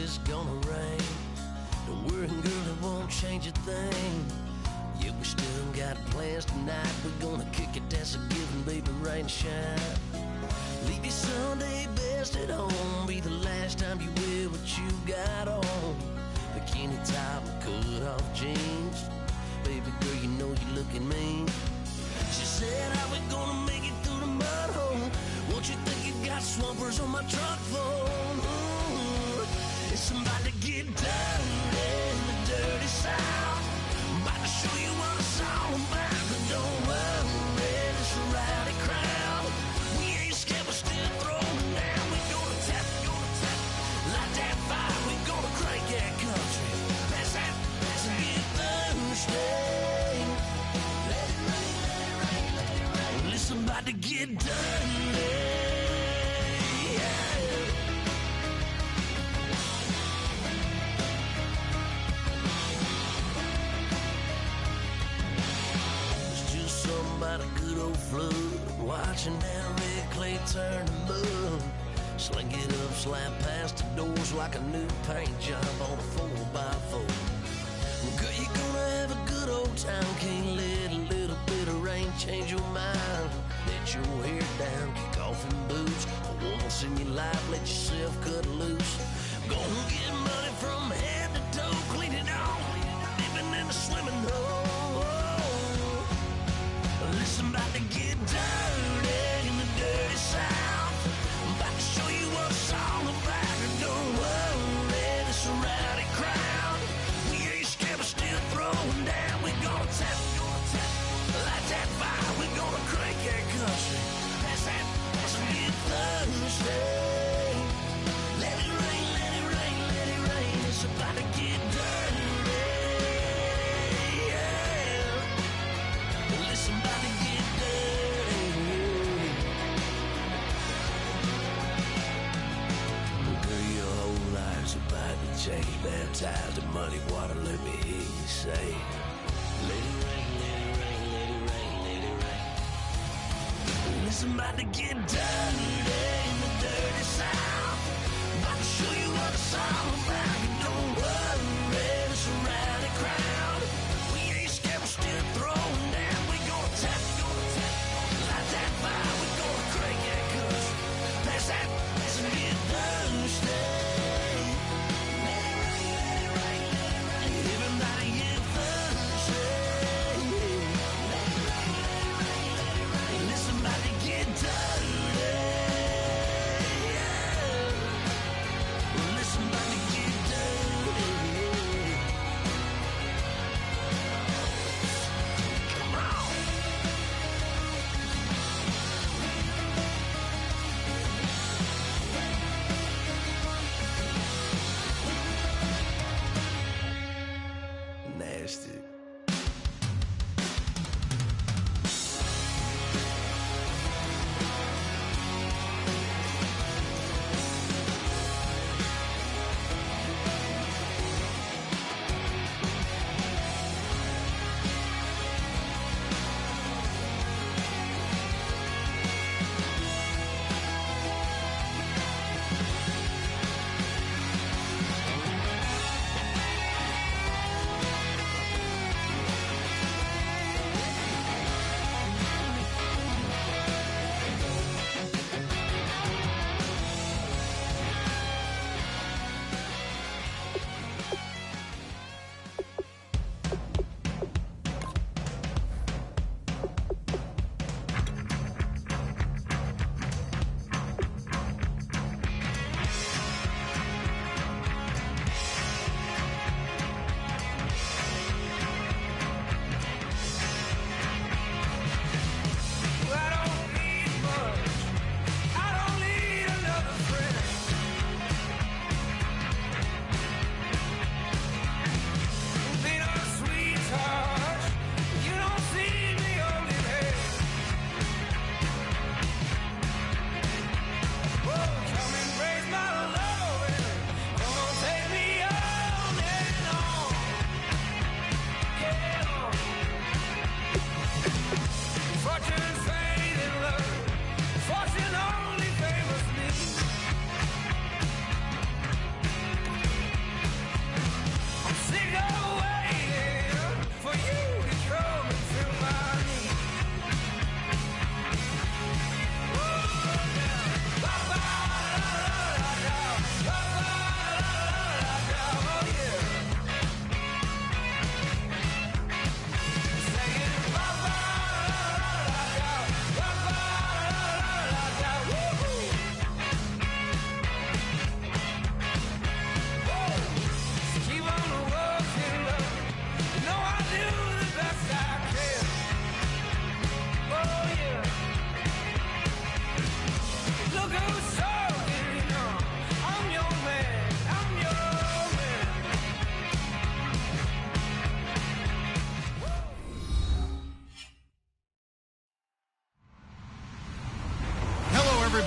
it's gonna rain. Don't worry, girl, it won't change a thing. Yeah, we still got plans tonight. We're gonna kick it, that's a given, baby, rain or shine. Leave your Sunday best at home. Be the last time you wear what you got on. Bikini top and cut off jeans. Baby girl, you know you looking mean. She said, how we gonna make it through the mud hole? Won't you think you got swampers on my truck phone? Ooh, it's about to get dirty in the dirty South. About to show you what it's all about. But don't worry, it's a rowdy crowd. We ain't scared, we're still throwing down. We gonna tap, light that fire. We gonna crank that country. Pass that, and get Thursday. Let it rain, let it rain, let it rain. Well, it's about to get dirty. Yeah. About a good old flood, watching that red clay turn to mud. Sling it up, slap past the doors like a new paint job on a 4x4. Well, girl, you're gonna have a good old time. Can't let a little bit of rain change your mind. Let your hair down, kick off in boots. For once in your life, let yourself cut loose. Gonna get money from head to toe, clean it off, living in a swimming hole. Listen, about to get dirty in the dirty South. I'm about to show you what it's all about. And don't worry, it's a rowdy crowd. We ain't scared, we're still throwing down. We gonna tap, light that fire. We gonna crank that country. Pass that, and get Thursday. Let it rain, let it rain, let it rain. It's about to get dirty. About to change, baptized in muddy water. Let me hear you say, let it rain, let it rain, let it rain, let it rain. Listen, about to get dirty in the dirty South. About to show you what it's all about. And don't worry, it's a rowdy crowd. We ain't scared, we're still throwing down. We gonna tap, light that fire. We gonna crank that country. Pass that, and get Thursday. Listen, about to get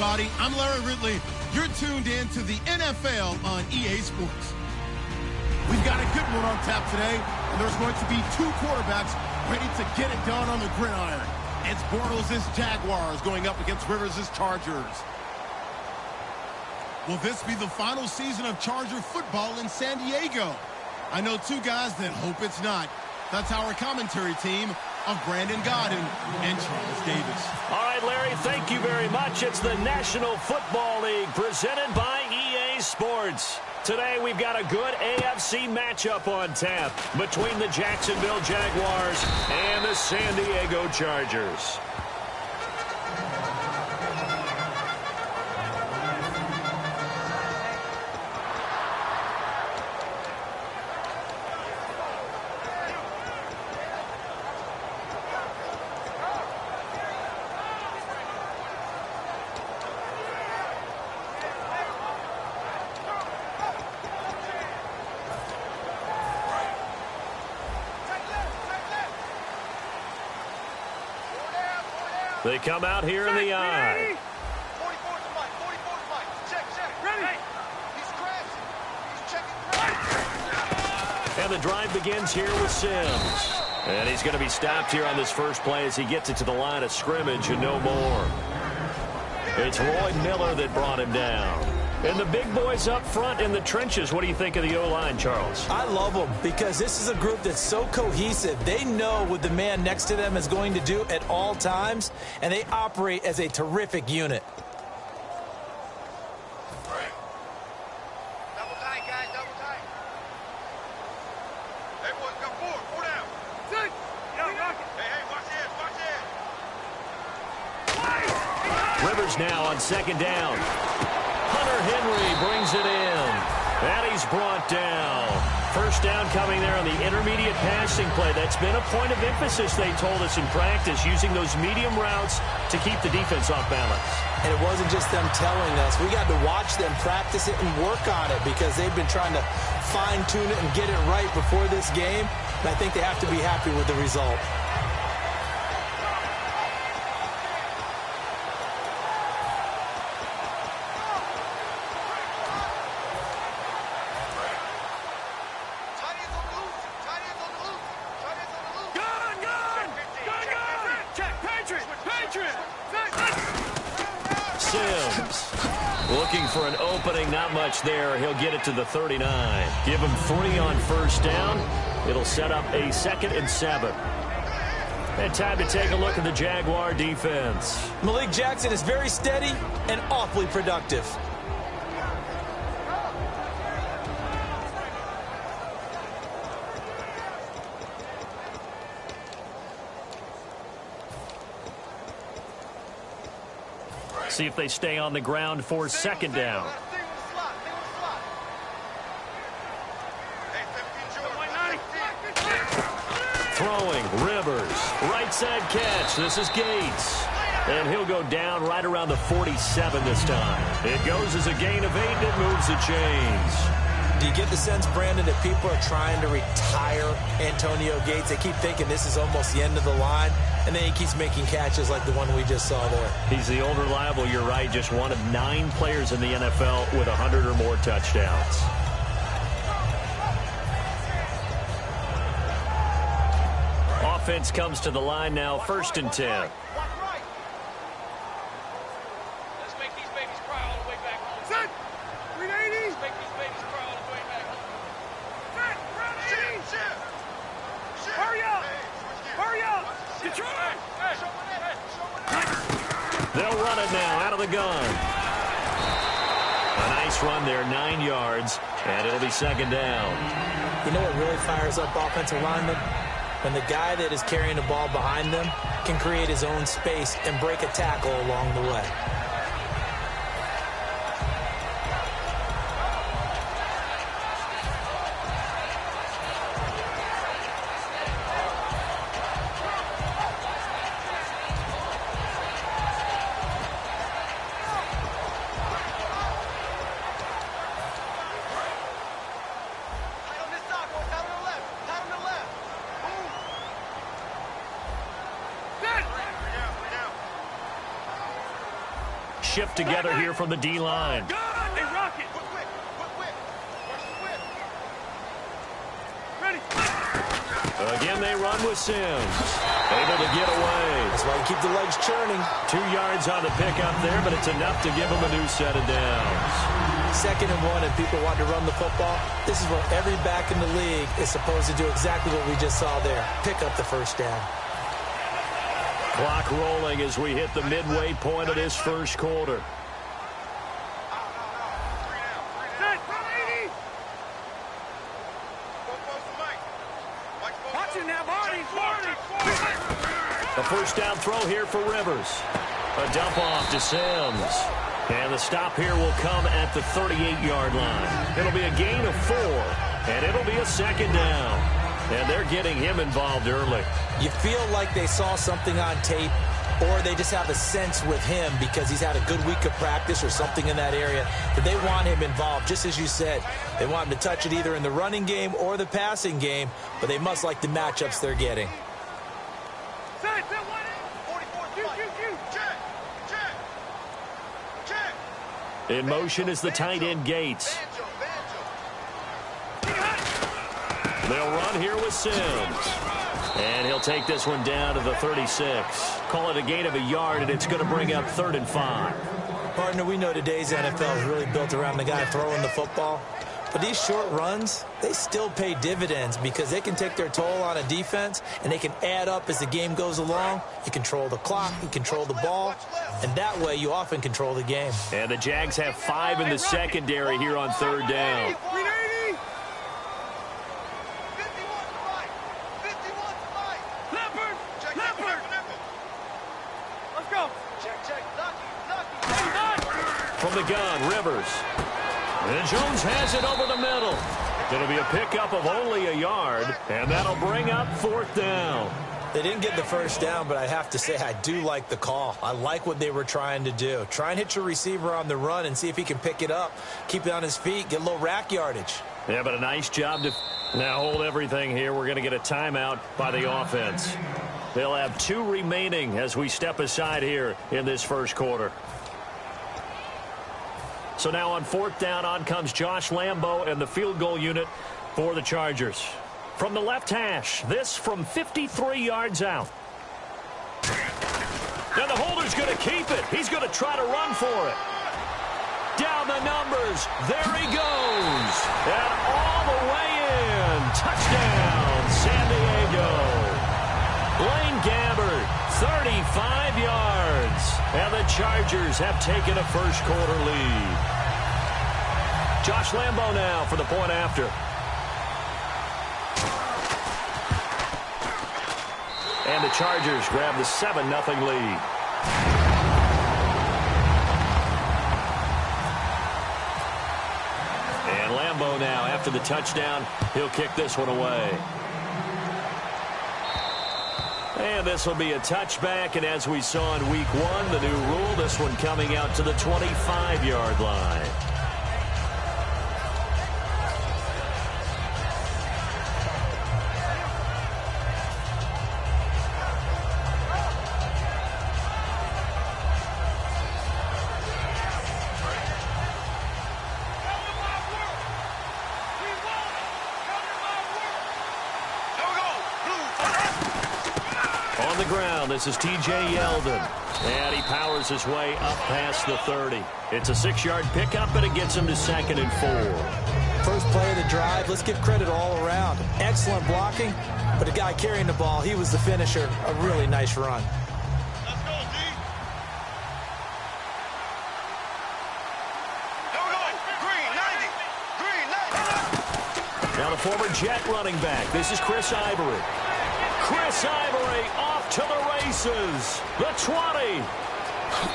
everybody. I'm Larry Ridley. You're tuned in to the NFL on EA Sports. We've got a good one on tap today, and there's going to be two quarterbacks ready to get it done on the gridiron. It's Bortles' Jaguars going up against Rivers' Chargers. Will this be the final season of Charger football in San Diego? I know two guys that hope it's not. That's our commentary team of Brandon Godden and Charles Davis. All right, Larry, thank you very much. It's the National Football League presented by EA Sports. Today we've got a good AFC matchup on tap between the Jacksonville Jaguars and the San Diego Chargers. They come out here in the eye. 44's the mic. 44's the mic. Check. Ready. He's crashing. And the drive begins here with Sims. And he's going to be stopped here on this first play as he gets it to the line of scrimmage and no more. It's Roy Miller that brought him down. And the big boys up front in the trenches. What do you think of the O-line, Charles? I love them because this is a group that's so cohesive. They know what the man next to them is going to do at all times, and they operate as a terrific unit. Double tight, guys. Double tight. Hey, boys, got four down. Good. Hey, watch this. Rivers now on second down. Hunter Henry brings it in. And he's brought down. First down coming there on the intermediate passing play. That's been a point of emphasis, they told us in practice, using those medium routes to keep the defense off balance. And it wasn't just them telling us. We got to watch them practice it and work on it because they've been trying to fine-tune it and get it right before this game. And I think they have to be happy with the result. Looking for an opening, not much there. He'll get it to the 39. Give him 3 on first down. It'll set up a 2nd and 7. And time to take a look at the Jaguar defense. Malik Jackson is very steady and awfully productive. See if they stay on the ground for second down. Throwing, Rivers, right side catch. This is Gates. And he'll go down right around the 47 this time. It goes as a gain of 8, and it moves the chains. Do you get the sense, Brandon, that people are trying to retire Antonio Gates? They keep thinking this is almost the end of the line, and then he keeps making catches like the one we just saw there. He's the old reliable, you're right, just one of 9 players in the NFL with 100 or more touchdowns. Offense comes to the line now, 1st and 10. They'll run it now out of the gun. A nice run there, 9 yards, and it'll be 2nd down. You know what really fires up offensive linemen? When the guy that is carrying the ball behind them can create his own space and break a tackle along the way. shift together here from the D-line. Hey, Rocket. Quick. Ready. Again, they run with Sims. Able to get away. That's why you keep the legs churning. 2 yards on the pickup there, but it's enough to give them a new set of downs. 2nd and 1, and people want to run the football. This is where every back in the league is supposed to do exactly what we just saw there. Pick up the first down. Clock rolling as we hit the midway point of this first quarter. A first down throw here for Rivers. A dump off to Sims. And the stop here will come at the 38-yard line. It'll be a gain of 4, and it'll be a 2nd down. And they're getting him involved early. You feel like they saw something on tape, or they just have a sense with him because he's had a good week of practice or something in that area that they want him involved. Just as you said, they want him to touch it either in the running game or the passing game, but they must like the matchups they're getting. In motion is the tight end Gates. They'll run here with Sims. And he'll take this one down to the 36. Call it a gain of a yard, and it's going to bring up 3rd and 5. Partner, we know today's NFL is really built around the guy throwing the football. But these short runs, they still pay dividends because they can take their toll on a defense, and they can add up as the game goes along. You control the clock, you control the ball, and that way you often control the game. And the Jags have 5 in the secondary here on 3rd down. From the gun, Rivers. And Jones has it over the middle. It'll be a pickup of only a yard, and that'll bring up 4th down. They didn't get the first down, but I have to say I do like the call. I like what they were trying to do. Try and hit your receiver on the run and see if he can pick it up, keep it on his feet, get a little rack yardage. Yeah, but a nice job to now hold everything here. We're going to get a timeout by the offense. They'll have 2 remaining as we step aside here in this first quarter. So now on 4th down, on comes Josh Lambo and the field goal unit for the Chargers. From the left hash, this from 53 yards out. And the holder's going to keep it. He's going to try to run for it. Down the numbers. There he goes. And all the way in. Touchdown, San Diego. Blaine Gabbert, 35 yards. And the Chargers have taken a first quarter lead. Josh Lambo now for the point after. And the Chargers grab the 7-0 lead. And Lambo now, after the touchdown, he'll kick this one away. And this will be a touchback, and as we saw in week 1, the new rule, this one coming out to the 25-yard line. This is T.J. Yeldon, and he powers his way up past the 30. It's a 6-yard pickup, and it gets him to 2nd and 4. First play of the drive, let's give credit all around. Excellent blocking, but the guy carrying the ball, he was the finisher. A really nice run. Let's go, D. Here we go. Green, 90. Green, 90. Now the former Jet running back. This is Chris Ivory. Chris Ivory off to the races. The 20.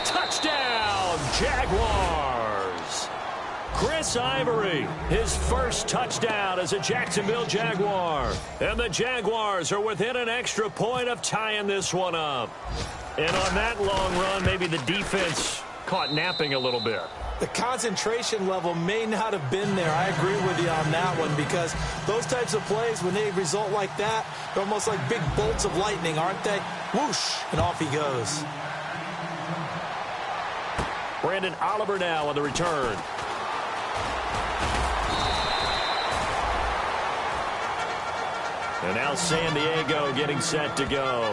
Touchdown, Jaguars. Chris Ivory, his first touchdown as a Jacksonville Jaguar. And the Jaguars are within an extra point of tying this one up. And on that long run, maybe the defense caught napping a little bit. The concentration level may not have been there. I agree with you on that one because those types of plays, when they result like that, they're almost like big bolts of lightning, aren't they? Whoosh, and off he goes. Brandon Oliver now on the return. And now San Diego getting set to go.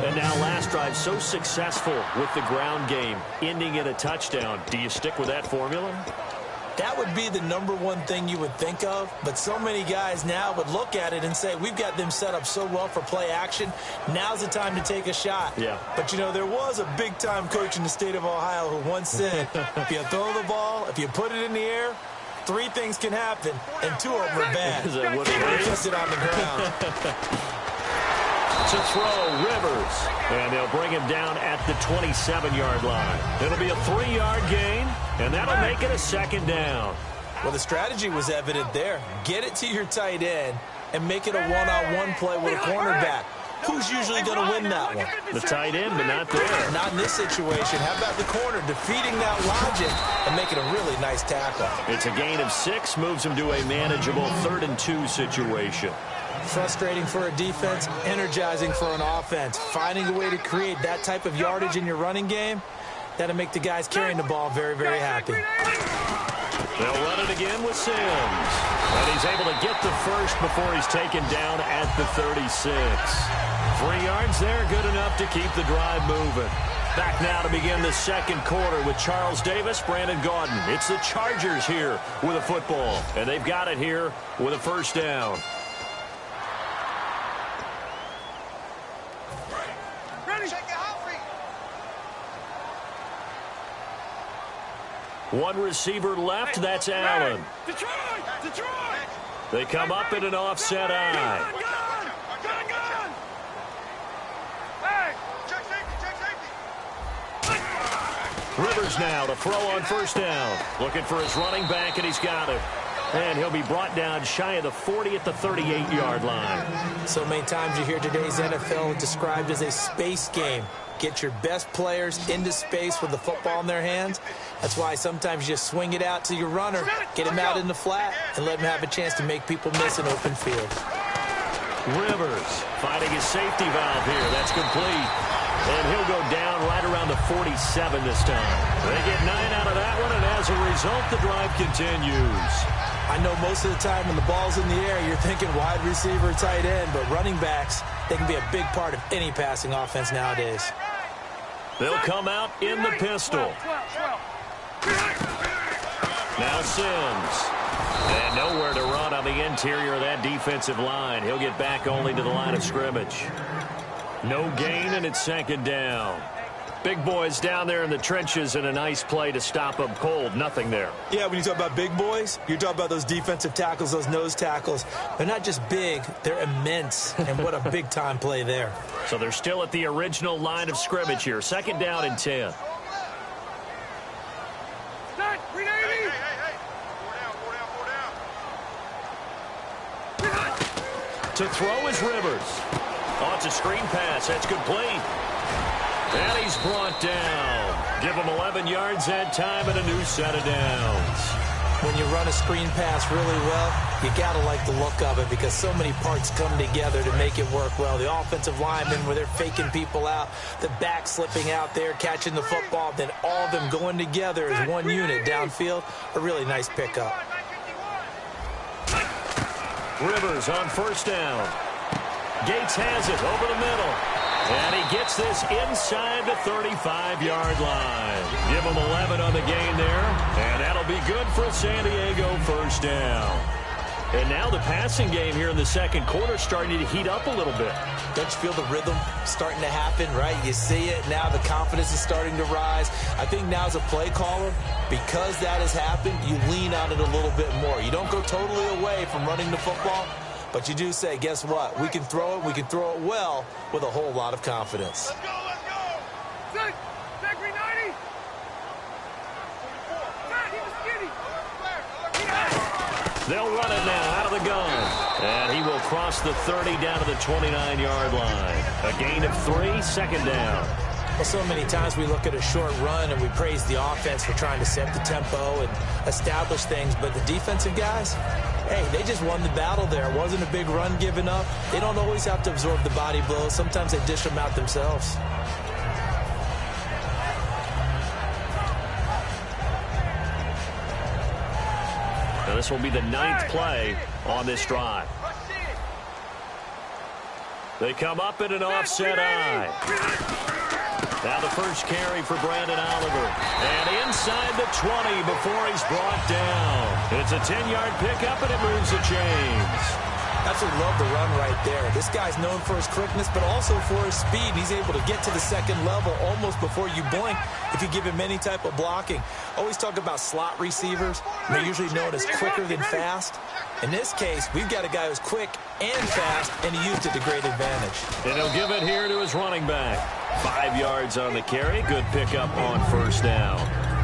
And now last drive so successful with the ground game, ending in a touchdown. Do you stick with that formula? That would be the number one thing you would think of, but so many guys now would look at it and say, we've got them set up so well for play action. Now's the time to take a shot. Yeah. But, you know, there was a big-time coach in the state of Ohio who once said, if you throw the ball, if you put it in the air, 3 things can happen, and 2 of them are bad. Is that what it is? Just it on the ground. To throw, Rivers. And they'll bring him down at the 27-yard line. It'll be a 3-yard gain, and that'll make it a 2nd down. Well, the strategy was evident there. Get it to your tight end and make it a one-on-one play with a cornerback. Who's usually going to win that one? The tight end, but not there. Not in this situation. How about the corner defeating that logic and making a really nice tackle? It's a gain of 6, moves him to a manageable 3rd and 2 situation. Frustrating for a defense, energizing for an offense. Finding a way to create that type of yardage in your running game, that'll make the guys carrying the ball very, very happy. They'll run it again with Sims. And he's able to get the first before he's taken down at the 36. 3 yards there, good enough to keep the drive moving. Back now to begin the 2nd quarter with Charles Davis, Brandon Gaudin. It's the Chargers here with a football, and they've got it here with a 1st down. One receiver left, that's Allen. Detroit! They come up in an offset eye. Hey, check safety. Rivers now to throw on 1st down. Looking for his running back, and he's got him. And he'll be brought down shy of the 40 at the 38-yard line. So many times you hear today's NFL described as a space game. Get your best players into space with the football in their hands. That's why sometimes you just swing it out to your runner, get him out in the flat, and let him have a chance to make people miss an open field. Rivers finding his safety valve here. That's complete. And he'll go down right around the 47 this time. They get 9 out of that one, and as a result, the drive continues. I know most of the time when the ball's in the air, you're thinking wide receiver, tight end, but running backs, they can be a big part of any passing offense nowadays. They'll come out in the pistol. Now Sims. And nowhere to run on the interior of that defensive line. He'll get back only to the line of scrimmage. No gain, and it's 2nd down. Big boys down there in the trenches, and a nice play to stop them cold. Nothing there. Yeah, when you talk about big boys, you're talking about those defensive tackles, those nose tackles. They're not just big, they're immense, and what a big-time play there. So they're still at the original line of scrimmage here. 2nd down and 10. To throw is Rivers. Oh, it's a screen pass. That's complete. And he's brought down. Give him 11 yards that time and a new set of downs. When you run a screen pass really well, you got to like the look of it because so many parts come together to make it work well. The offensive linemen where they're faking people out, the back slipping out there, catching the football, then all of them going together as one unit downfield. A really nice pickup. Rivers on 1st down. Gates has it over the middle. And he gets this inside the 35-yard line. Give him 11 on the gain there. And that'll be good for a San Diego 1st down. And now the passing game here in the 2nd quarter starting to heat up a little bit. Don't you feel the rhythm starting to happen, right? You see it now. The confidence is starting to rise. I think now as a play caller, because that has happened, you lean on it a little bit more. You don't go totally away from running the football, but you do say, guess what? We can throw it. We can throw it well with a whole lot of confidence. Let's go, let's go. Zach, 390. They'll run it now out of the gun. And he will cross the 30 down to the 29-yard line. A gain of 3, 2nd down. Well, so many times we look at a short run and we praise the offense for trying to set the tempo and establish things. But the defensive guys, hey, they just won the battle there. It wasn't a big run given up. They don't always have to absorb the body blows. Sometimes they dish them out themselves. This will be the 9th play on this drive. They come up in an offset eye. Now the first carry for Brandon Oliver. And inside the 20 before he's brought down. It's a 10-yard pickup, and it moves the chains. Absolutely love the run right there. This guy's known for his quickness, but also for his speed. He's able to get to the second level almost before you blink if you give him any type of blocking. Always talk about slot receivers. They're usually known as quicker than fast. In this case, we've got a guy who's quick and fast, and he used it to great advantage. And he'll give it here to his running back. 5 yards on the carry. Good pickup on first down.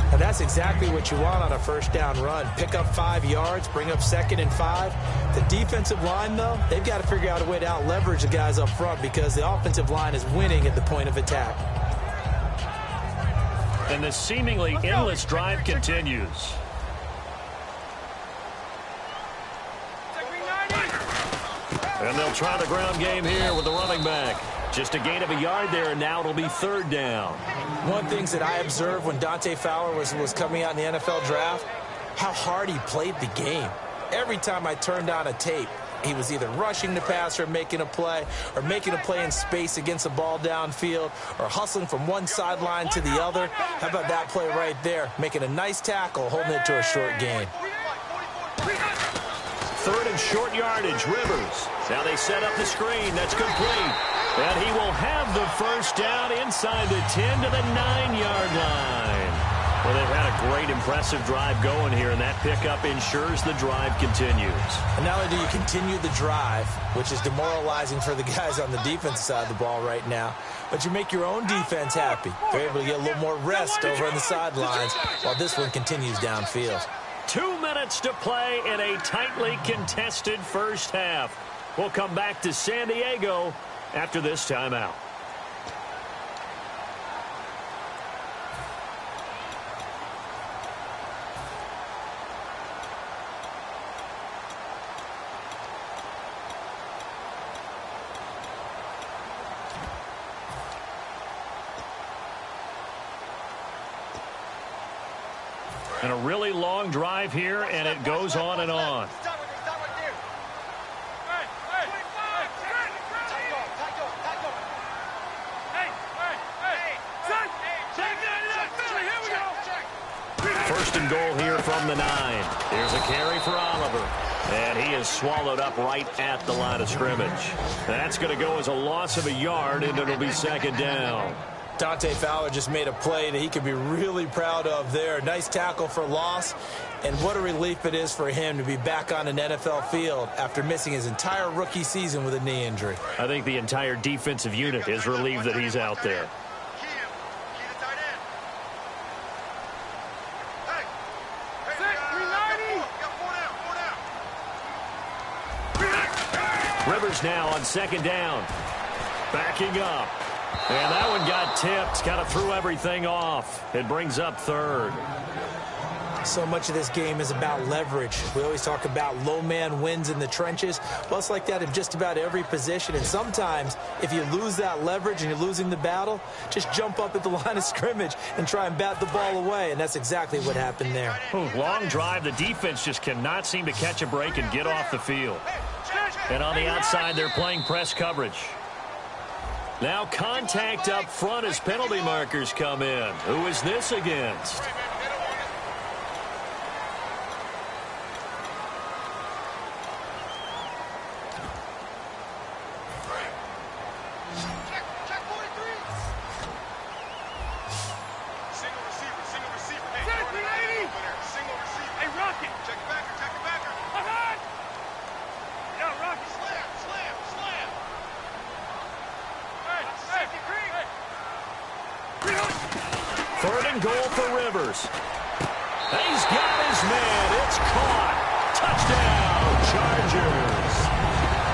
And that's exactly what you want on a first down run. Pick up 5 yards, bring up 2nd and 5. The defensive line, though, they've got to figure out a way to out-leverage the guys up front because the offensive line is winning at the point of attack. And the seemingly endless drive continues. And they'll try the ground game here with the running back. Just a gain of a yard there, and now it'll be 3rd down. One of the things that I observed when Dante Fowler was coming out in the NFL draft, how hard he played the game. Every time I turned on a tape, he was either rushing the passer, making a play, or making a play in space against a ball downfield, or hustling from one sideline to the other. How about that play right there? Making a nice tackle, holding it to a short gain. 3rd and short yardage, Rivers. Now they set up the screen. That's complete. And he will have the first down inside the 10 to the 9-yard line. Well, they've had a great, impressive drive going here, and that pickup ensures the drive continues. And not only do you continue the drive, which is demoralizing for the guys on the defensive side of the ball right now, but you make your own defense happy. They're able to get a little more rest over on the sidelines while this one continues downfield. 2 minutes to play in a tightly contested first half. We'll come back to San Diego after this timeout. And a really long drive here, and it goes on and on. First and goal here from the 9. Here's a carry for Oliver. And he is swallowed up right at the line of scrimmage. That's going to go as a loss of a yard, and it'll be 2nd down. Dante Fowler just made a play that he could be really proud of there. Nice tackle for loss. And what a relief it is for him to be back on an NFL field after missing his entire rookie season with a knee injury. I think the entire defensive unit is relieved that he's out there. Rivers now on 2nd down. Backing up. And that one got tipped. Kind of threw everything off. It brings up 3rd. So much of this game is about leverage. We always talk about low man wins in the trenches. Well, it's like that in just about every position. And sometimes, if you lose that leverage and you're losing the battle, just jump up at the line of scrimmage and try and bat the ball away. And that's exactly what happened there. Long drive. The defense just cannot seem to catch a break and get off the field. And on the outside, they're playing press coverage. Now contact up front as penalty markers come in. Who is this against? Goal for Rivers. He's got his man. It's caught. Touchdown, Chargers.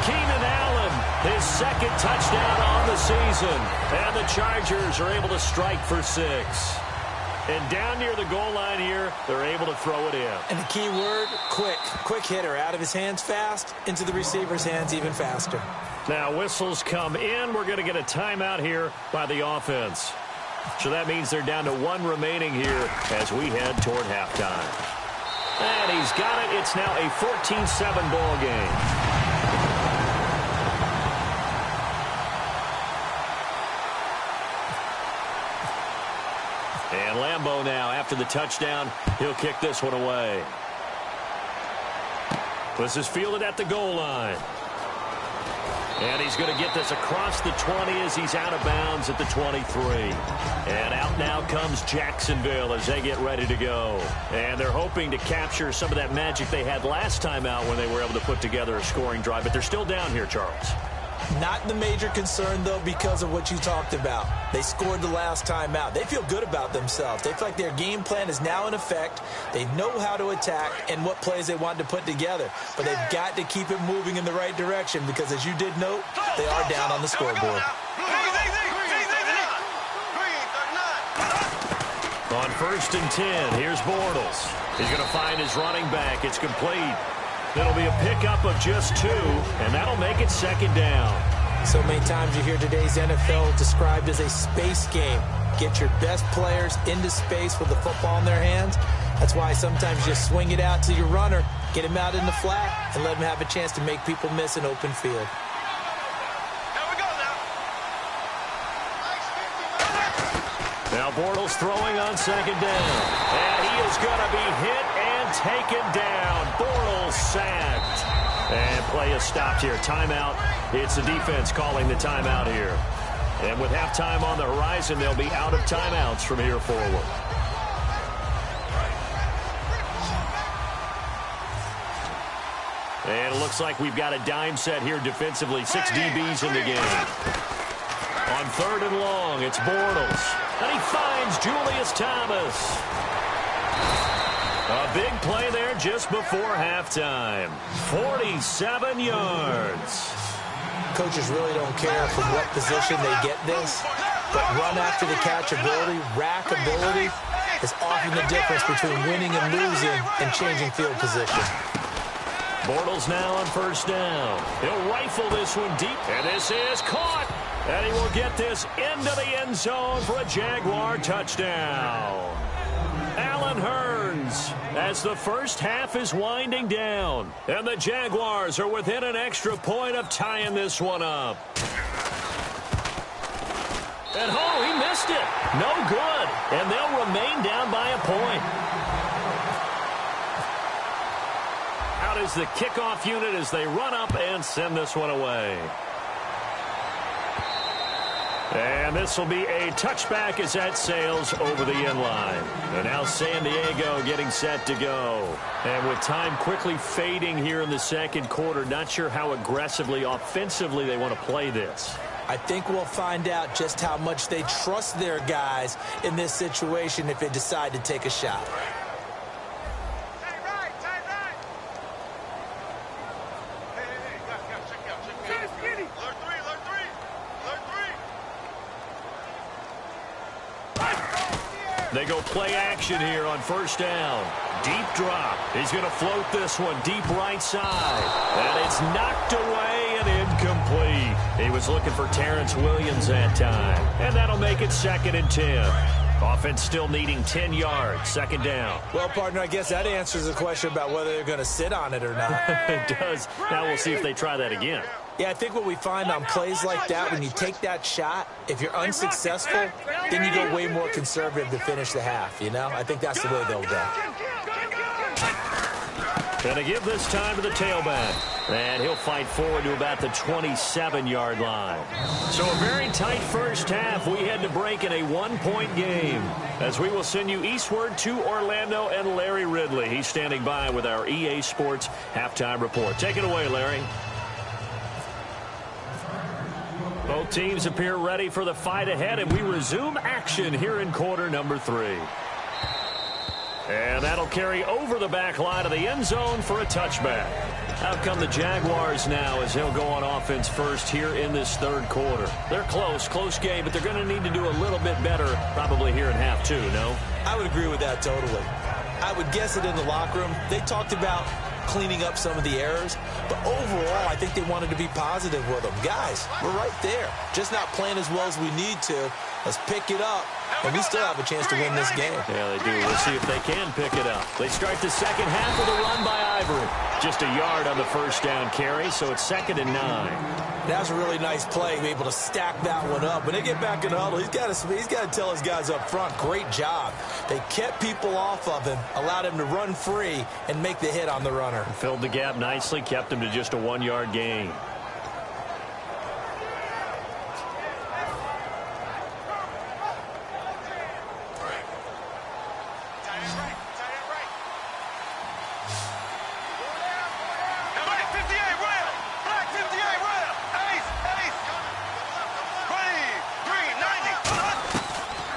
Keenan Allen, his 2nd touchdown on the season. And the Chargers are able to strike for 6. And down near the goal line here, they're able to throw it in. And the key word, quick. Quick hitter. Out of his hands fast, into the receiver's hands even faster. Now whistles come in. We're going to get a timeout here by the offense. So that means they're down to 1 remaining here as we head toward halftime. And he's got it. It's now a 14-7 ball game. And Lambeau now, after the touchdown, he'll kick this one away. This is fielded at the goal line. And he's going to get this across the 20 as he's out of bounds at the 23. And out now comes Jacksonville as they get ready to go. And they're hoping to capture some of that magic they had last time out when they were able to put together a scoring drive. But they're still down here, Charles. Not the major concern, though, because of what you talked about. They scored the last time out. They feel good about themselves. They feel like their game plan is now in effect. They know how to attack and what plays they want to put together. But they've got to keep it moving in the right direction because, as you did note, they are down on the scoreboard. On 1st and 10, here's Bortles. He's going to find his running back. It's complete. It'll be a pickup of just 2, and that'll make it 2nd down. So many times you hear today's NFL described as a space game. Get your best players into space with the football in their hands. That's why sometimes you just swing it out to your runner, get him out in the flat, and let him have a chance to make people miss an open field. Here we go now. Now Bortles throwing on 2nd down. And he is going to be hit and taken down. Bortles sacked. And play is stopped here. Timeout. It's the defense calling the timeout here. And with halftime on the horizon, they'll be out of timeouts from here forward. And it looks like we've got a dime set here defensively. 6 DBs in the game. On 3rd and long, it's Bortles. And he finds Julius Thomas. A big play there just before halftime. 47 yards. Coaches really don't care from what position they get this, but run after the catch ability, rack ability is often the difference between winning and losing and changing field position. Bortles now on 1st down. He'll rifle this one deep, and this is caught. And he will get this into the end zone for a Jaguar touchdown. Allen Hurns as the first half is winding down. And the Jaguars are within an extra point of tying this one up. And he missed it. No good. And they'll remain down by a point. Out is the kickoff unit as they run up and send this one away. And this will be a touchback as that sails over the end line. And now San Diego getting set to go. And with time quickly fading here in the 2nd quarter, not sure how aggressively, offensively they want to play this. I think we'll find out just how much they trust their guys in this situation if they decide to take a shot. They go play action here on 1st down. Deep drop. He's going to float this one deep right side. And it's knocked away and incomplete. He was looking for Terrence Williams that time. And that'll make it 2nd and 10. Offense still needing 10 yards. 2nd down. Well, partner, I guess that answers the question about whether they're going to sit on it or not. It does. Now we'll see if they try that again. Yeah, I think what we find on plays like that, when you take that shot, if you're unsuccessful, then you go way more conservative to finish the half, you know? I think that's the way they'll go. Going to give this time to the tailback. And he'll fight forward to about the 27-yard line. So a very tight first half. We had to break in a 1-point game. As we will send you eastward to Orlando and Larry Ridley. He's standing by with our EA Sports halftime report. Take it away, Larry. Both teams appear ready for the fight ahead, and we resume action here in quarter number 3. And that'll carry over the back line of the end zone for a touchback. Out come the Jaguars now as they'll go on offense first here in this 3rd quarter. They're close game, but they're going to need to do a little bit better probably here in half 2, no? I would agree with that totally. I would guess it in the locker room. They talked about cleaning up some of the errors, but overall I think they wanted to be positive with them. Guys, we're right there, just not playing as well as we need to, Let's pick it up, and we still have a chance to win this game. Yeah, they do. We'll see if they can pick it up. They start the second half with a run by Ivory. Just a yard on the first down carry, so it's 2nd and 9. That was a really nice play, be able to stack that one up. When they get back in the huddle, he's got to tell his guys up front, great job. They kept people off of him, allowed him to run free, and make the hit on the runner. Filled the gap nicely, kept him to just a 1-yard gain.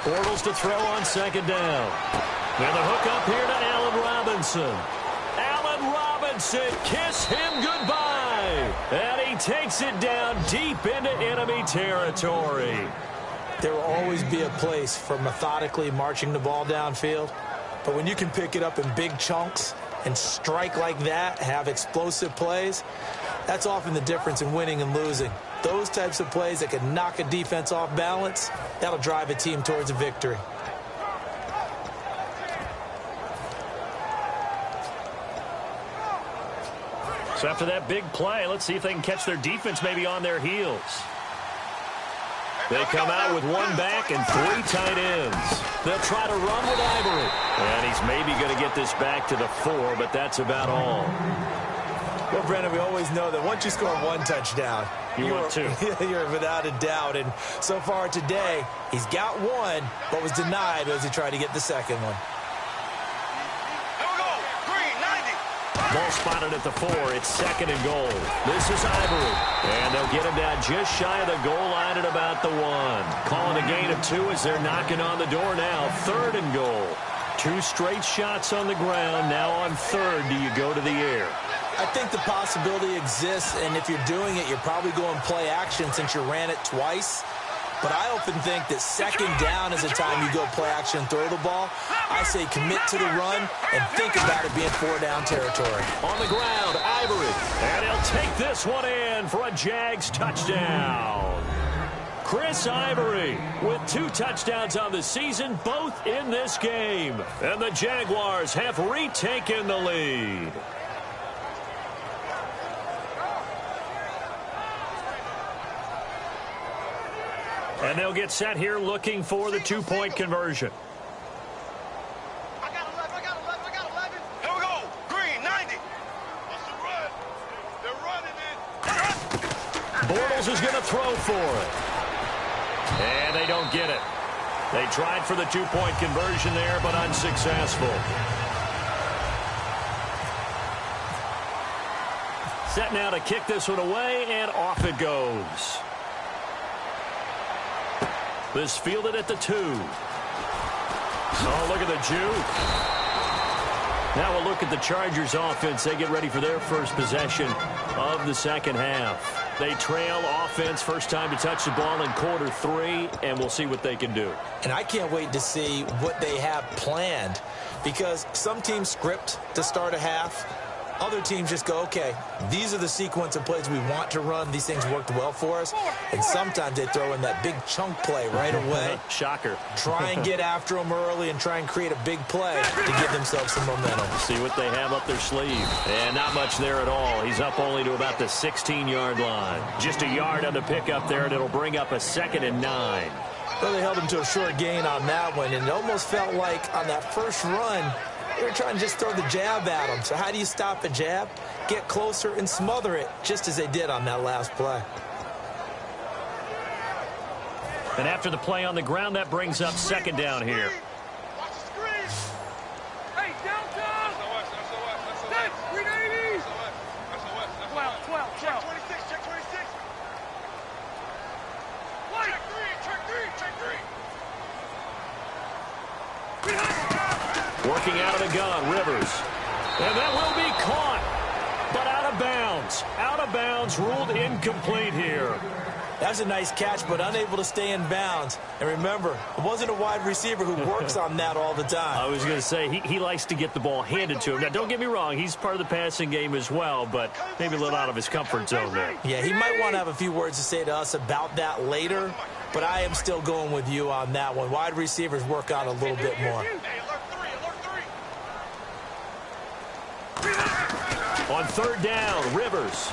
Bortles to throw on 2nd down. And the hook up here to Allen Robinson. Allen Robinson, kiss him goodbye. And he takes it down deep into enemy territory. There will always be a place for methodically marching the ball downfield. But when you can pick it up in big chunks and strike like that, have explosive plays, that's often the difference in winning and losing. Those types of plays that can knock a defense off balance, that'll drive a team towards a victory. So after that big play, let's see if they can catch their defense maybe on their heels. They come out with 1 back and 3 tight ends. They'll try to run with Ivory. And he's maybe going to get this back to the 4, but that's about all. Well, Brendan, we always know that once you score 1 touchdown, you're 2. You're without a doubt. And so far today, he's got 1, but was denied as he tried to get the second one. Here we go. Green, 90. Ball spotted at the 4. It's 2nd and goal. This is Ivory. And they'll get him down just shy of the goal line at about the 1. Calling a gain of 2 as they're knocking on the door now. 3rd and goal. 2 straight shots on the ground. Now on 3rd, do you go to the air? I think the possibility exists, and if you're doing it, you're probably going play action since you ran it twice. But I often think that 2nd down is the time you go play action and throw the ball. I say commit to the run and think about it being 4-down territory. On the ground, Ivory. And he'll take this one in for a Jags touchdown. Chris Ivory with 2 touchdowns on the season, both in this game. And the Jaguars have retaken the lead. And they'll get set here looking for the 2-point conversion. I got 11, I got 11, I got 11. Here we go. Green, 90. That's a run. They're running it. Bortles is going to throw for it. And they don't get it. They tried for the 2-point conversion there, but unsuccessful. Set now to kick this one away, and off it goes. This fielded at the 2. Oh, look at the juke. Now we'll look at the Chargers offense. They get ready for their first possession of the second half. They trail offense, first time to touch the ball in quarter 3, and we'll see what they can do. And I can't wait to see what they have planned, because some teams script to start a half. Other teams just go, okay, these are the sequence of plays we want to run. These things worked well for us. And sometimes they throw in that big chunk play right away. Shocker. Try and get after them early and try and create a big play to give themselves some momentum. See what they have up their sleeve. And not much there at all. He's up only to about the 16-yard line. Just a yard on the pickup there, and it'll bring up a 2nd and 9. Well, they held him to a short gain on that one, and it almost felt like on that first run, they were trying to just throw the jab at him. So how do you stop a jab? Get closer and smother it, just as they did on that last play. And after the play on the ground, that brings up 2nd down here. Watch the screen. Hey, downtown. That's green 80. 12. Check 26, check 26. Check 3. Working out of the gun, Rivers. And that will be caught, but out of bounds. Out of bounds, ruled incomplete here. That's a nice catch, but unable to stay in bounds. And remember, it wasn't a wide receiver who works on that all the time. I was going to say, he likes to get the ball handed to him. Now, don't get me wrong, he's part of the passing game as well, but maybe a little out of his comfort zone there. Yeah, he might want to have a few words to say to us about that later. but I am still going with you on that one. Wide receivers work out a little bit more. On third down, Rivers.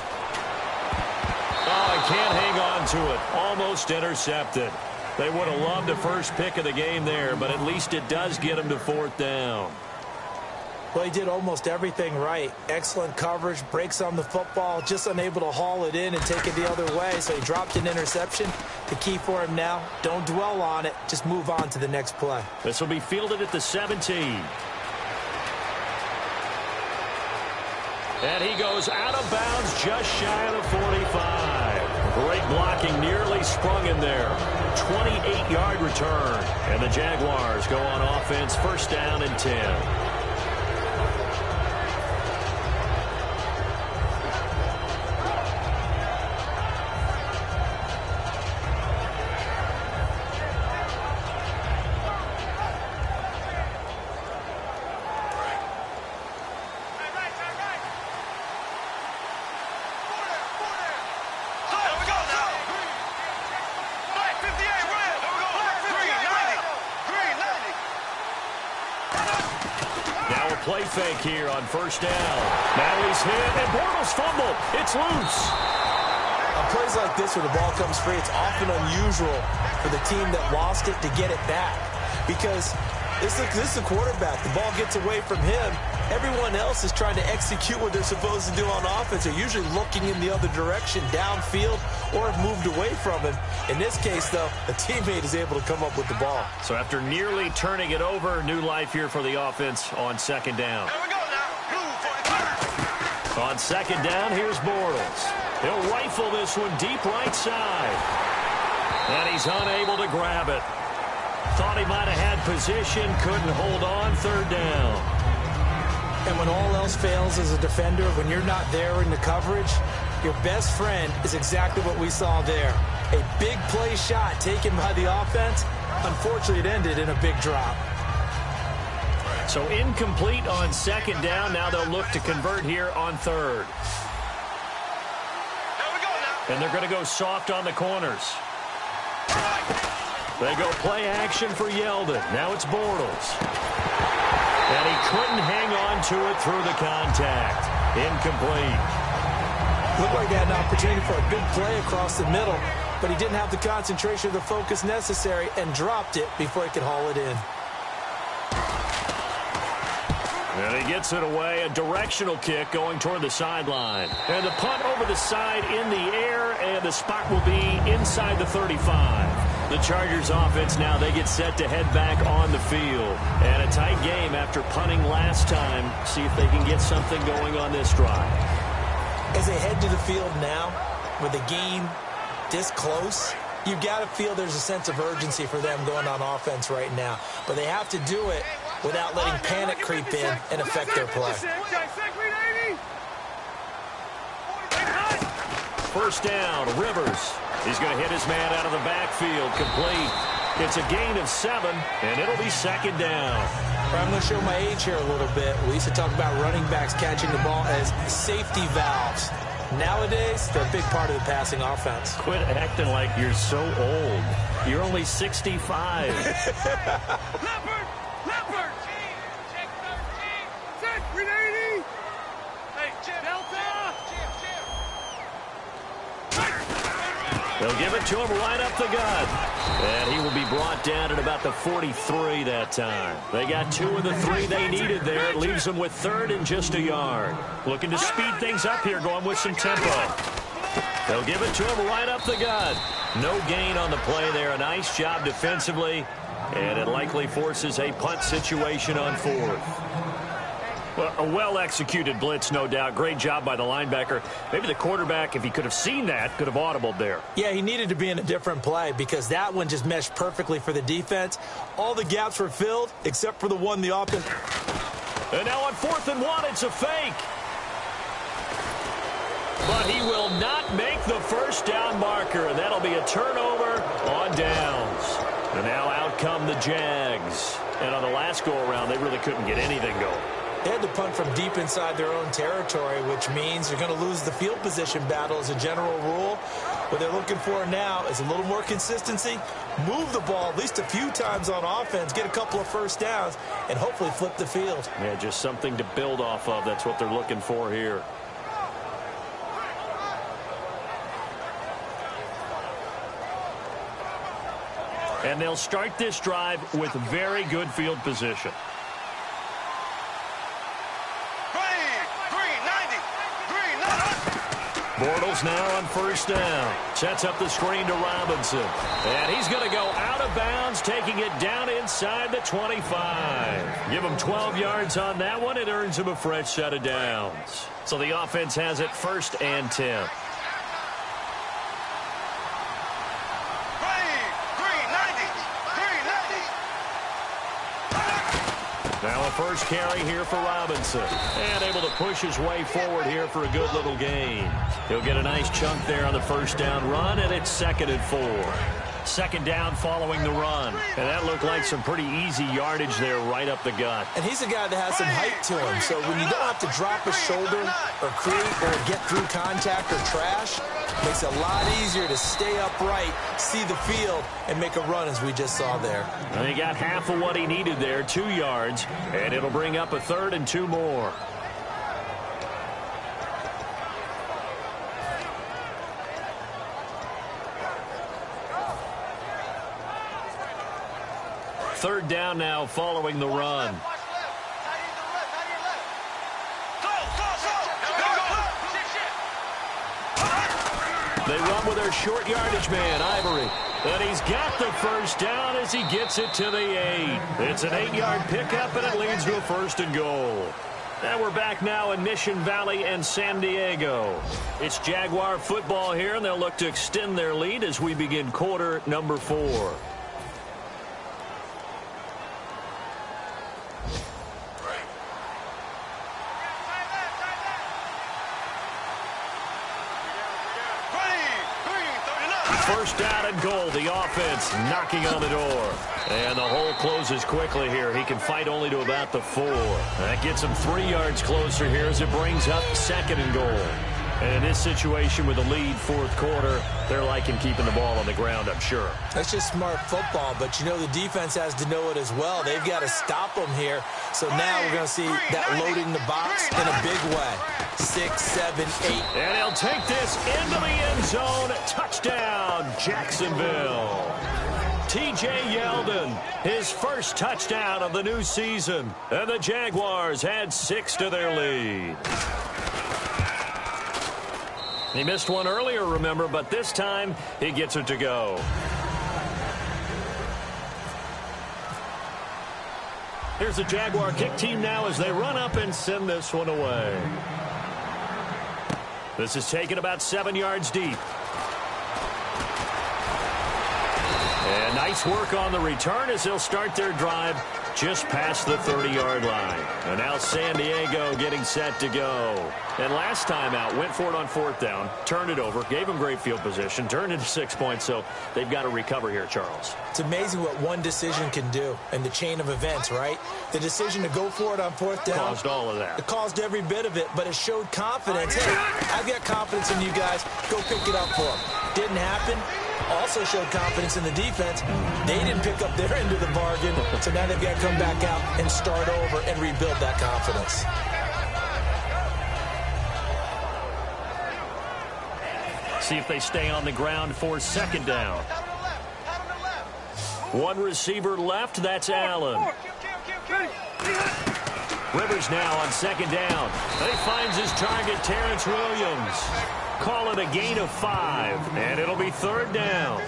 Oh, he can't hang on to it. Almost intercepted. They would have loved the first pick of the game there, but at least it does get him to fourth down. Well, he did almost everything right. Excellent coverage, breaks on the football, just unable to haul it in and take it the other way, so he dropped an interception. The key for him now, don't dwell on it, just move on to the next play. This will be fielded at the 17. And he goes out of bounds just shy of the 45. Great blocking, nearly sprung him there. 28-yard return. And the Jaguars go on offense, first down and 10. Play fake here on first down. Now he's hit, and Bortles fumbled. It's loose. On plays like this where the ball comes free, it's often unusual for the team that lost it to get it back. Because this is the quarterback. The ball gets away from him. Everyone else is trying to execute what they're supposed to do on offense. They're usually looking in the other direction, downfield, or have moved away from him. In this case, though, a teammate is able to come up with the ball. So after nearly turning it over, new life here for the offense on second down. On second down, here's Bortles. He'll rifle this one deep right side. And he's unable to grab it. Thought he might have had position, couldn't hold on, third down. And when all else fails as a defender, when you're not there in the coverage, your best friend is exactly what we saw there. A big play shot taken by the offense. Unfortunately, it ended in a big drop. So incomplete on second down. Now they'll look to convert here on third. And they're going to go soft on the corners. They go play action for Yeldon. Now it's Bortles. And he couldn't hang on to it through the contact. Incomplete. Looked like he had an opportunity for a big play across the middle, but he didn't have the concentration or the focus necessary and dropped it before he could haul it in. And he gets it away. A directional kick going toward the sideline. And the punt over the side in the air, and the spot will be inside the 35. The Chargers offense now, they get set to head back on the field. And a tight game after punting last time. See if they can get something going on this drive. As they head to the field now, with the game this close, you've got to feel there's a sense of urgency for them going on offense right now. But they have to do it without letting panic creep in and affect their play. First down, Rivers. He's going to hit his man out of the backfield, complete. It's a gain of 7, and it'll be second down. I'm going to show my age here a little bit. We used to talk about running backs catching the ball as safety valves. Nowadays, they're a big part of the passing offense. Quit acting like you're so old. You're only 65. Leopard! Check 13! Set! 380! Hey, Delta! They'll give it to him right up the gut. And he will be brought down at about the 43 that time. They got 2 of the 3 they needed there. It leaves them with third and just a yard. Looking to speed things up here, going with some tempo. They'll give it to him right up the gut. No gain on the play there. A nice job defensively. And it likely forces a punt situation on fourth. Well, a well-executed blitz, no doubt. Great job by the linebacker. Maybe the quarterback, if he could have seen that, could have audibled there. Yeah, he needed to be in a different play because that one just meshed perfectly for the defense. All the gaps were filled except for the one the offense. And now on 4th and 1, it's a fake. But he will not make the first down marker, and that'll be a turnover on downs. And now out come the Jags. And on the last go-around, they really couldn't get anything going. They had to punt from deep inside their own territory, which means you're going to lose the field position battle as a general rule. What they're looking for now is a little more consistency, move the ball at least a few times on offense, get a couple of first downs, and hopefully flip the field. Yeah, just something to build off of. That's what they're looking for here. And they'll start this drive with very good field position. Bortles now on first down. Sets up the screen to Robinson. And he's going to go out of bounds, taking it down inside the 25. Give him 12 yards on that one. It earns him a fresh set of downs. So the offense has it 1st and 10. Now a first carry here for Robinson. And able to push his way forward here for a good little gain. He'll get a nice chunk there on the first down run, and it's 2nd and 4. 2nd down following the run. And that looked like some pretty easy yardage there right up the gut. And he's a guy that has some height to him. So when you don't have to drop a shoulder or create or get through contact or trash, it makes it a lot easier to stay upright, see the field, and make a run as we just saw there. And he got half of what he needed there, 2 yards. And it'll bring up a 3rd and 2 more. Third down now following the run. They run with their short yardage man, Ivory. And he's got the first down as he gets it to the 8. It's an 8-yard pickup, and it leads to a 1st and goal. And we're back now in Mission Valley and San Diego. It's Jaguar football here, and they'll look to extend their lead as we begin quarter number 4. First down and goal. The offense knocking on the door. And the hole closes quickly here. He can fight only to about the 4. That gets him 3 yards closer here as it brings up 2nd and goal. And in this situation with the lead 4th quarter, they're liking keeping the ball on the ground, I'm sure. That's just smart football, but you know the defense has to know it as well. They've got to stop them here. So now we're going to see that loading the box in a big way. 6, 7, 8. And he'll take this into the end zone. Touchdown, Jacksonville. T.J. Yeldon, his first touchdown of the new season. And the Jaguars add 6 to their lead. He missed one earlier, remember, but this time he gets it to go. Here's the Jaguar kick team now as they run up and send this one away. This is taken about 7 yards deep. And nice work on the return as they'll start their drive just past the 30-yard line. And now San Diego getting set to go. And last time out, went for it on 4th down, turned it over, gave them great field position, turned into 6 points, so they've got to recover here, Charles. It's amazing what one decision can do in the chain of events, right? The decision to go for it on 4th down. Caused all of that. It caused every bit of it, but it showed confidence. Hey, I've got confidence in you guys. Go pick it up for them. Didn't happen. Also showed confidence in the defense. They didn't pick up their end of the bargain, so now they've got to come back out and start over and rebuild that confidence. See if they stay on the ground for 2nd down. One receiver left, that's Allen. Rivers now on 2nd down. He finds his target, Terrence Williams. Call it a gain of 5, and it'll be 3rd down.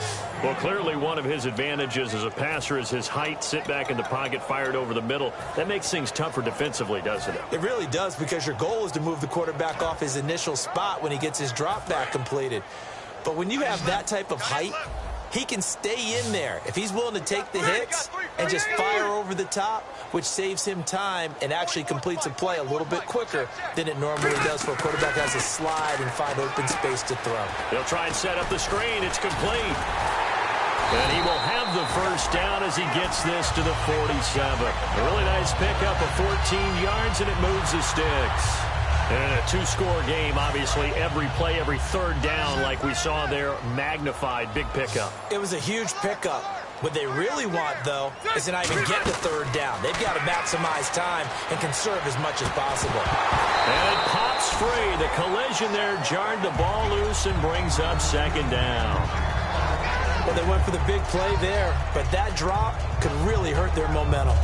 Well, clearly one of his advantages as a passer is his height. Sit back in the pocket, fired over the middle. That makes things tougher defensively, doesn't it? It really does, because your goal is to move the quarterback off his initial spot when he gets his drop back completed. But when you have that type of height, he can stay in there if he's willing to take the hits and just fire over the top, which saves him time and actually completes a play a little bit quicker than it normally does for a quarterback who has to slide and find open space to throw. They'll try and set up the screen. It's complete. And he will have the first down as he gets this to the 47. A really nice pickup of 14 yards, and it moves the sticks. And in a two-score game, obviously, every play, every third down, like we saw there, magnified. Big pickup. It was a huge pickup. What they really want, though, is to not even get the third down. They've got to maximize time and conserve as much as possible. And it pops free. The collision there jarred the ball loose and brings up second down. Well, they went for the big play there, but that drop could really hurt their momentum.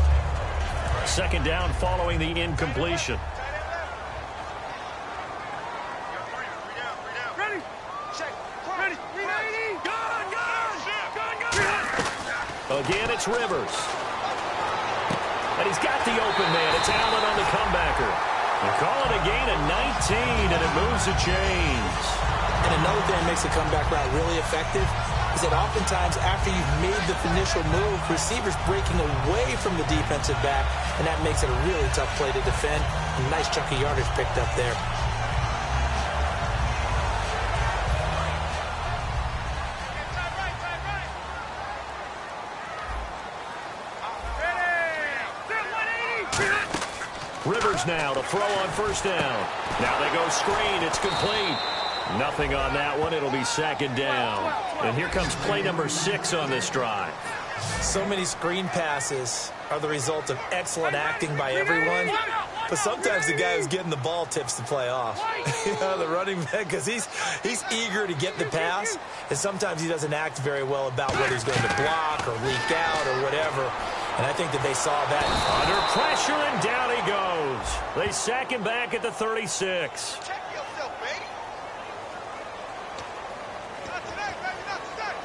Second down following the incompletion. Again, it's Rivers. And he's got the open man. It's Allen on the comebacker. They call it a gain of 19, and it moves the chains. And another thing that makes the comeback route really effective is that oftentimes after you've made the initial move, receivers breaking away from the defensive back, and that makes it a really tough play to defend. A nice chunk of yardage picked up there. Rivers now to throw on first down. Now they go screen. It's complete. Nothing on that one. It'll be second down. And here comes play number 6 on this drive. So many screen passes are the result of excellent acting by everyone. But sometimes the guy who's getting the ball tips the play off. You know, the running back, because he's eager to get the pass, and sometimes he doesn't act very well about whether he's going to block or leak out or whatever. And I think that they saw that. Under pressure, and down he goes. They sack him back at the 36. Check yourself, baby. Not today, baby, not today.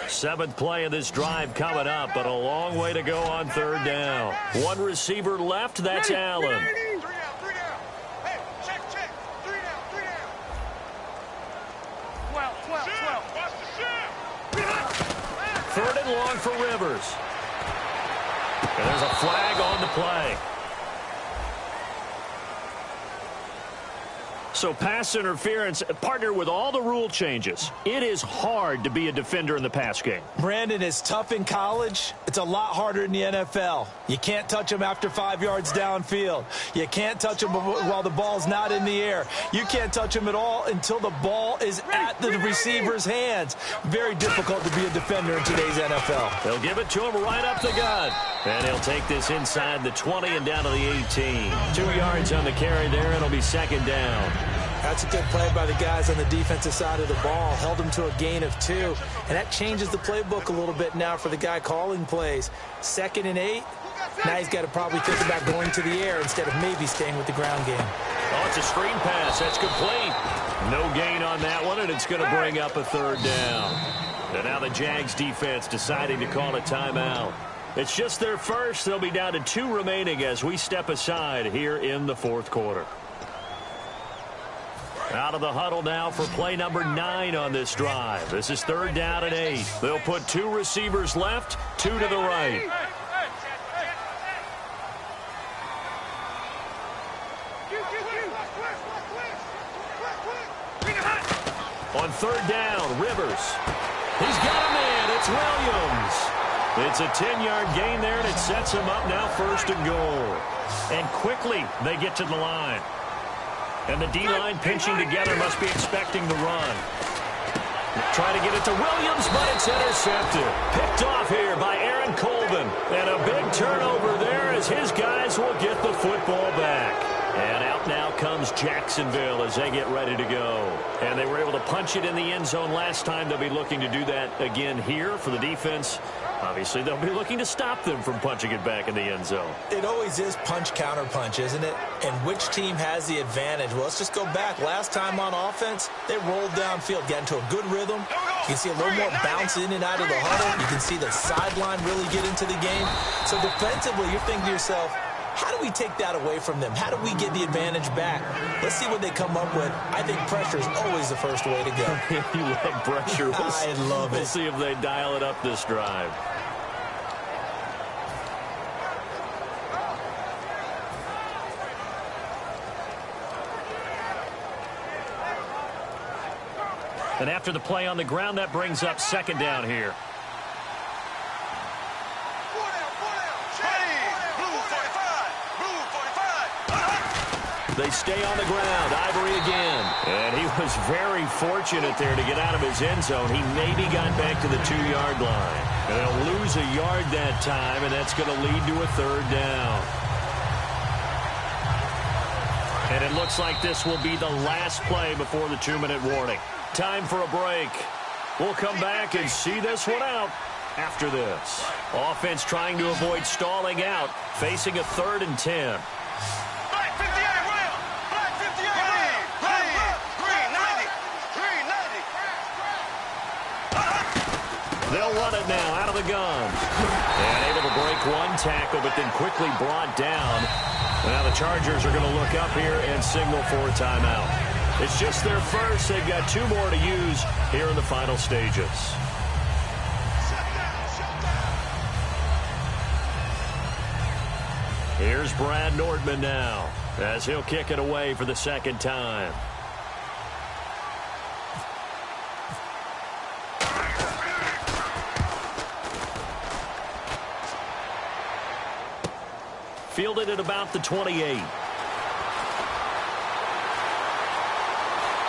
Seventh play of this drive coming up, but a long way to go on third down. One receiver left, that's Allen. 3 down, 3 down. Hey, check. 3 down, 3 down. 12. Watch the ship. Third and long for Rivers. And there's a flag on the play. So pass interference, partner with all the rule changes. It is hard to be a defender in the pass game. Brandon, is tough in college. It's a lot harder in the NFL. You can't touch him after 5 yards downfield. You can't touch him while the ball's not in the air. You can't touch him at all until the ball is at the receiver's hands. Very difficult to be a defender in today's NFL. They'll give it to him right up the gut. And he'll take this inside the 20 and down to the 18. 2 yards on the carry there, and it'll be second down. That's a good play by the guys on the defensive side of the ball. Held them to a gain of 2. And that changes the playbook a little bit now for the guy calling plays. 2nd and 8. Now he's got to probably think about going to the air instead of maybe staying with the ground game. Oh, it's a screen pass. That's complete. No gain on that one, and it's going to bring up a third down. And now the Jags defense deciding to call a timeout. It's just their first. They'll be down to 2 remaining as we step aside here in the fourth quarter. Out of the huddle now for play number 9 on this drive. This is third down and 8. They'll put 2 receivers left, 2 to the right. On third down, Rivers. He's got a man. It's Williams. It's a 10-yard gain there, and it sets him up now first and goal. And quickly they get to the line. And the D-line pinching together must be expecting the run. Try to get it to Williams, but it's intercepted. Picked off here by Aaron Colvin. And a big turnover there as his guys will get the football back. And out now comes Jacksonville as they get ready to go. And they were able to punch it in the end zone last time. They'll be looking to do that again here for the defense. Obviously, they'll be looking to stop them from punching it back in the end zone. It always is punch-counter-punch, isn't it? And which team has the advantage? Well, let's just go back. Last time on offense, they rolled downfield, got into a good rhythm. You can see a little more bounce in and out of the huddle. You can see the sideline really get into the game. So defensively, you're thinking to yourself, How do we take that away from them? How do we get the advantage back? Let's see what they come up with. I think pressure is always the first way to go. You love pressure. I love it. We'll see if they dial it up this drive. And after the play on the ground, that brings up second down here. They stay on the ground. Ivory again. And he was very fortunate there to get out of his end zone. He maybe got back to the 2-yard line. And they'll lose a yard that time, and that's going to lead to a third down. And it looks like this will be the last play before the 2-minute warning. Time for a break. We'll come back and see this one out after this. Offense trying to avoid stalling out, facing a 3rd and 10. They'll run it now out of the gun. And able to break one tackle, but then quickly brought down. Now the Chargers are going to look up here and signal for a timeout. It's just their first. They've got 2 more to use here in the final stages. Here's Brad Nordman now as he'll kick it away for the second time. Fielded at about the 28.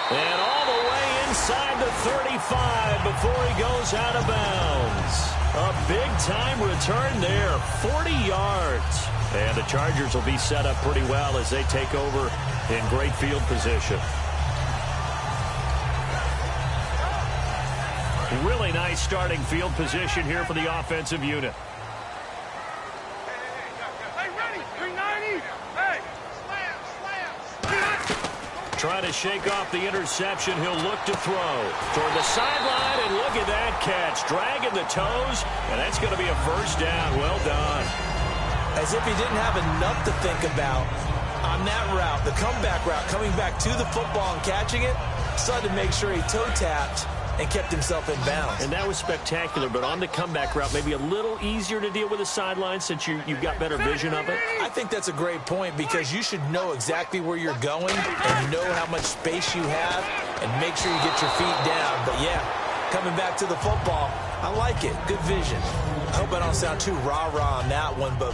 And all the way inside the 35 before he goes out of bounds. A big-time return there, 40 yards. And the Chargers will be set up pretty well as they take over in great field position. Really nice starting field position here for the offensive unit. Trying to shake off the interception. He'll look to throw toward the sideline, and look at that catch. Dragging the toes, and that's going to be a first down. Well done. As if he didn't have enough to think about on that route, the comeback route, coming back to the football and catching it, decided to make sure he toe-tapped and kept himself in bounds. And that was spectacular, but on the comeback route, maybe a little easier to deal with the sideline since you've got better vision of it. I think that's a great point because you should know exactly where you're going and know how much space you have and make sure you get your feet down. But, yeah, coming back to the football, I like it. Good vision. I hope I don't sound too rah-rah on that one, but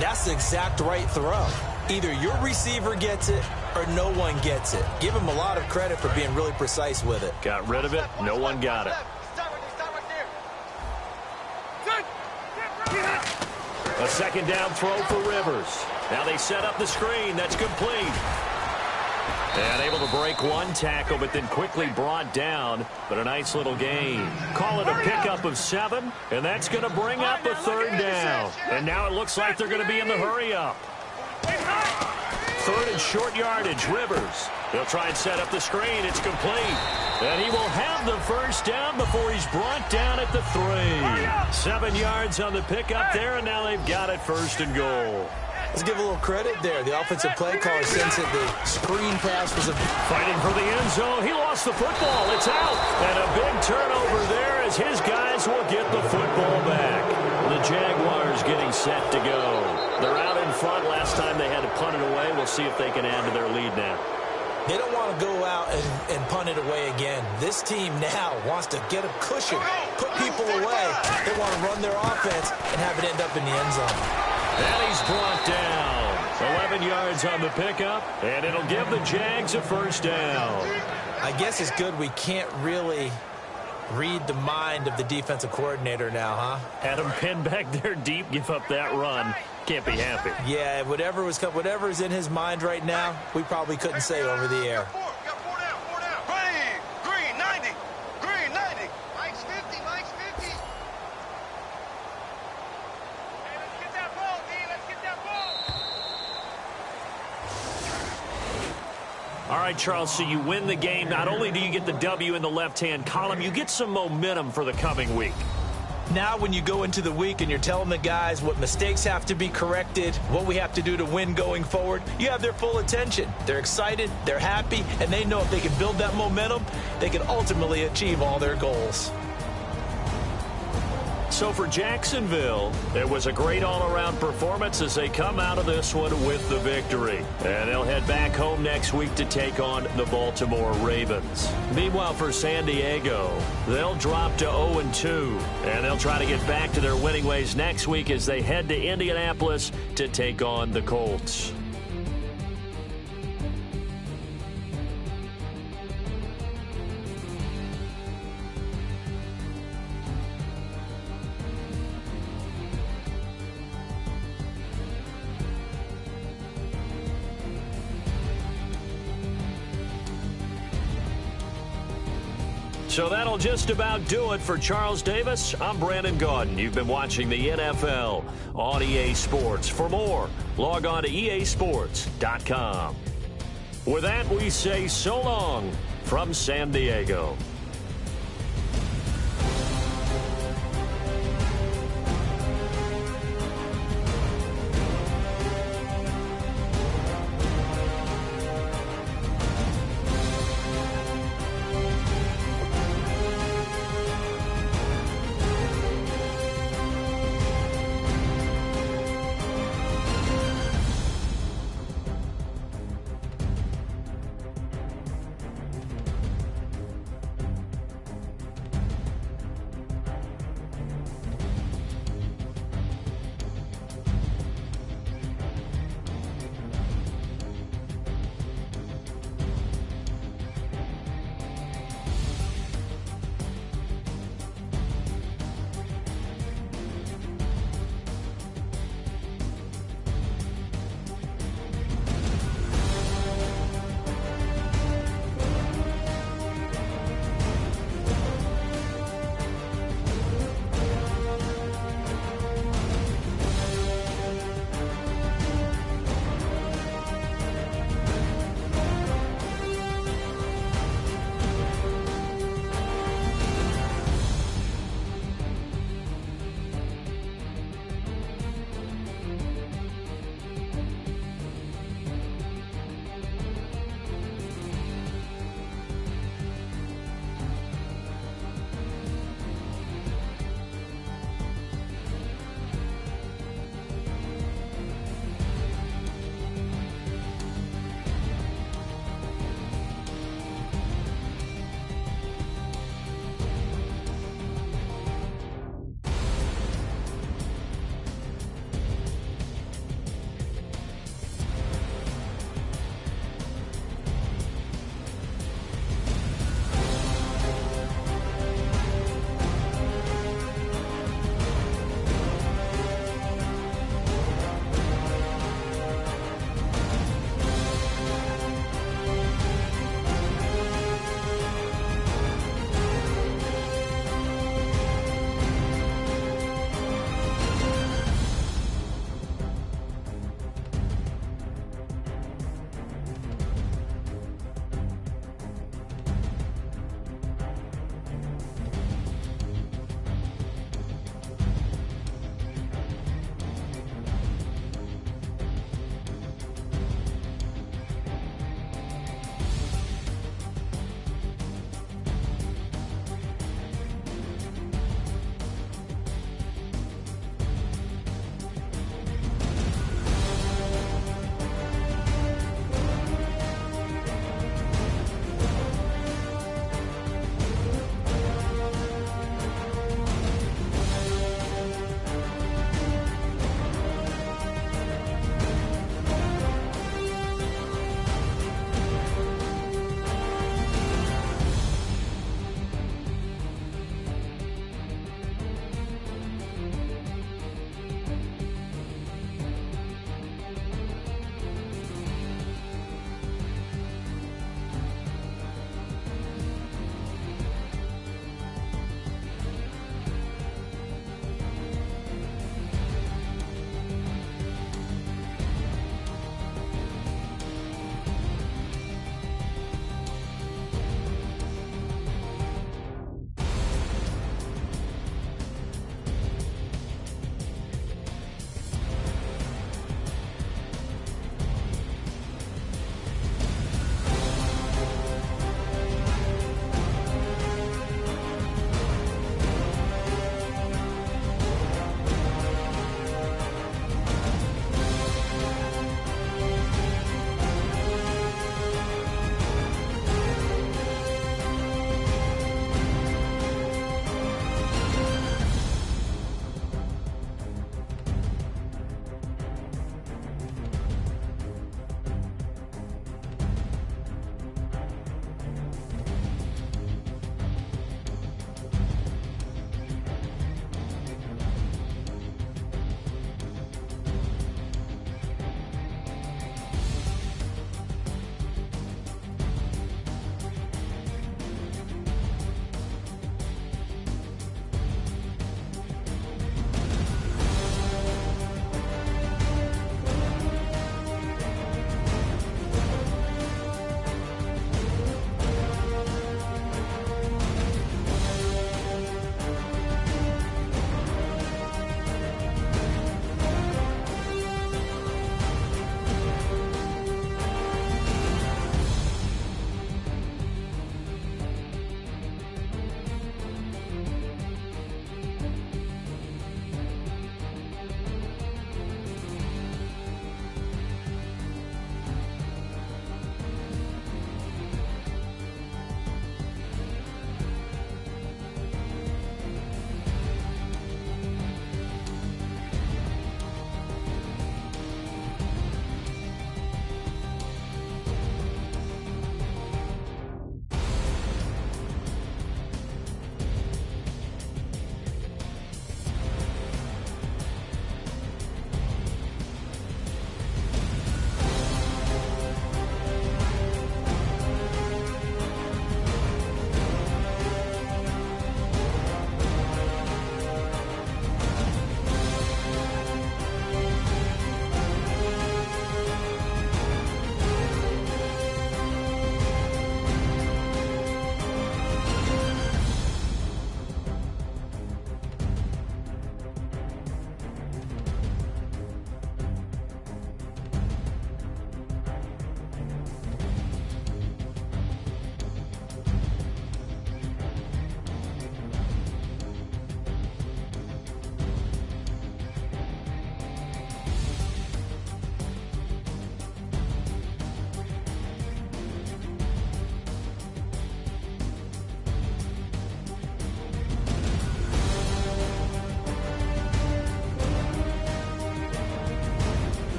that's the exact right throw. Either your receiver gets it or no one gets it. Give him a lot of credit for being really precise with it. Got rid of it. No one got it. A second down throw for Rivers. Now they set up the screen. That's complete. And able to break one tackle, but then quickly brought down. But a nice little gain. Call it a pickup of 7, and that's going to bring up a third down. And now it looks like they're going to be in the hurry-up. 3rd and short yardage, Rivers. He'll try and set up the screen. It's complete. And he will have the first down before he's brought down at the 3. 7 yards on the pickup there, and now they've got it 1st and goal. Let's give a little credit there. The offensive play caller since it, the screen pass was fighting for the end zone. He lost the football. It's out. And a big turnover there as his guys will get the football back. The Jaguars getting set to go. They're out in front. Last time they had to punt it away. We'll see if they can add to their lead now. They don't want to go out and punt it away again. This team now wants to get a cushion, put people away. They want to run their offense and have it end up in the end zone. And he's brought down. 11 yards on the pickup, and it'll give the Jags a first down. I guess it's good we can't really read the mind of the defensive coordinator now, huh? Had him pinned back there deep, give up that run. Can't be happy. Yeah, whatever's in his mind right now, we probably couldn't say over the air. Green 90. Green 90. Mike's 50. Mike's 50. Hey, let's get that ball, D. Let's get that ball. All right, Charles, so you win the game. Not only do you get the W in the left-hand column, you get some momentum for the coming week. Now when you go into the week and you're telling the guys what mistakes have to be corrected, what we have to do to win going forward, you have their full attention. They're excited, they're happy, and they know if they can build that momentum, they can ultimately achieve all their goals. So for Jacksonville, it was a great all-around performance as they come out of this one with the victory. And they'll head back home next week to take on the Baltimore Ravens. Meanwhile, for San Diego, they'll drop to 0-2. And they'll try to get back to their winning ways next week as they head to Indianapolis to take on the Colts. So that'll just about do it for Charles Davis. I'm Brandon Gaudin. You've been watching the NFL on EA Sports. For more, log on to easports.com. With that, we say so long from San Diego.